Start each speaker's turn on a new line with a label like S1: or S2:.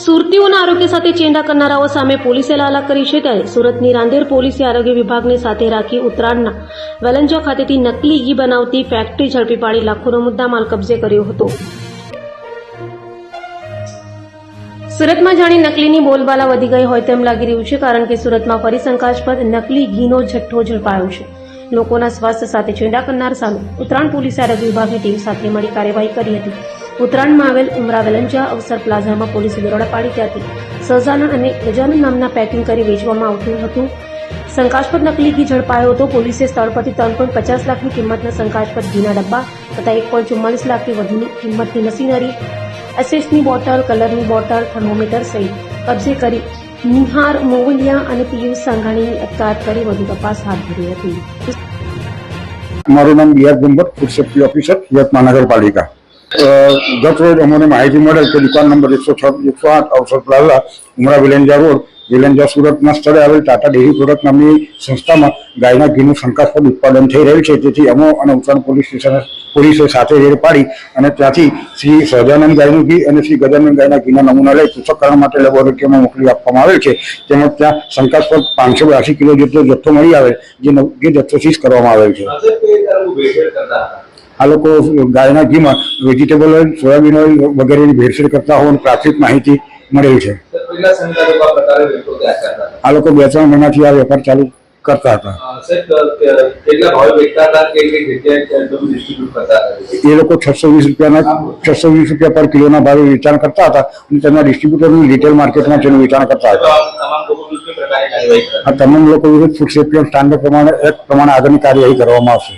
S1: સુરતીઓના આરોગ્ય સાથે ચેંડા કરનારાઓ સામે પોલીસે લાલા કરી છે ત્યારે સુરતની રાંદેર પોલીસે આરોગ્ય વિભાગને સાથે રાખી ઉત્તરાયણના વેલંજા ખાતેથી નકલી ઘી બનાવતી ફેક્ટરી ઝડપી પાડી લાખોનો મુદ્દામાલ કબજે કર્યો હતો। સુરતમાં જાણે નકલીની બોલબાલા વધી ગઈ હોય તેમ લાગી રહ્યું છે, કારણ કે સુરતમાં ફરી શંકાસ્પદ નકલી ઘીનો જથ્થો ઝડપાયો છે। લોકોના સ્વાસ્થ્ય સાથે ચેંડા કરનાર સામે ઉત્તરાયણ પોલીસે આરોગ્ય વિભાગની ટીમ સાથે મળી કાર્યવાહી કરી હતી। ઉત્તરાયણમાં આવેલ ઉમરા વેલંજા અવસર પ્લાઝામાં પોલીસે દરોડા પાડી ત્યાંથી સહજાનંદ અને ગજાનંદ નામના પેકિંગ કરી વેચવામાં આવતું હતું શંકાસ્પદ નકલી ઘી ઝડપાયો હતો। પોલીસે સ્થળ પરથી 3.50 લાખની કિંમતના શંકાસ્પદ ઘીના ડબ્બા તથા 1.44 લાખથી વધુની કિંમતની મશીનરી, એસેસની બોટલ, કલરની બોટલ, થર્મોમીટર સહિત કબજે કરી નિહાર મોવલિયા અને પિયુષ સાંઘાણીની અટકાયત કરી વધુ તપાસ હાથ ધરી હતી।
S2: મારું નામ B R Gumbar, food safety officer, Surat મહાનગરપાલિકા। ગત રોજ અમને માહિતી મળેલ કે દુકાન નંબર 108 અવસર પ્લાઝા, ઉમરા વેલંજા રોડ, વેલંજા સુરતના સ્થળે આવેલ ટાટા ડેરી પ્રોડક્ટ નામની સંસ્થામાં ગાયના ઘીનું શંકાસ્પદ ઉત્પાદન થઈ રહ્યું છે। તેથી અમો અને ઉત્તરાયણ પોલીસે સાથે રેડ પાડી અને ત્યાંથી શ્રી સહજાનંદ ગાયનું ઘી અને શ્રી ગજાનંદ ગાયના ઘીના નમૂના લઈ પૃથ્થકરણ માટે લેબોરેટરીમાં મોકલી આપવામાં આવેલ છે। તેમજ ત્યાં શંકાસ્પદ 582 કિલો જેટલો જથ્થો મળી આવેલ, જે જથ્થો સીઝ કરવામાં આવેલ છે। આ લોકો ગાયના ઘીમાં વેજીટેબલ ઓઇલ, સોયાબીન ઓઇલ વગેરેની ભેળસેળ કરતા હોવાની પ્રાથમિક માહિતી મળેલ છે। આ લોકો 2-3 મહિનાથી આ વેપાર ચાલુ કરતા હતા। એ લોકો 620 રૂપિયા પર કિલોના ભાવે વેચાણ કરતા હતા અને તેમના ડિસ્ટ્રીબ્યુટરની રિટેલ માર્કેટમાં તેનું વેચાણ કરતા હતા। આ તમામ લોકો વિરુદ્ધ ફૂડ સેફ્ટી સ્ટાન્ડર્ડ પ્રમાણે આગળની કાર્યવાહી કરવામાં આવશે।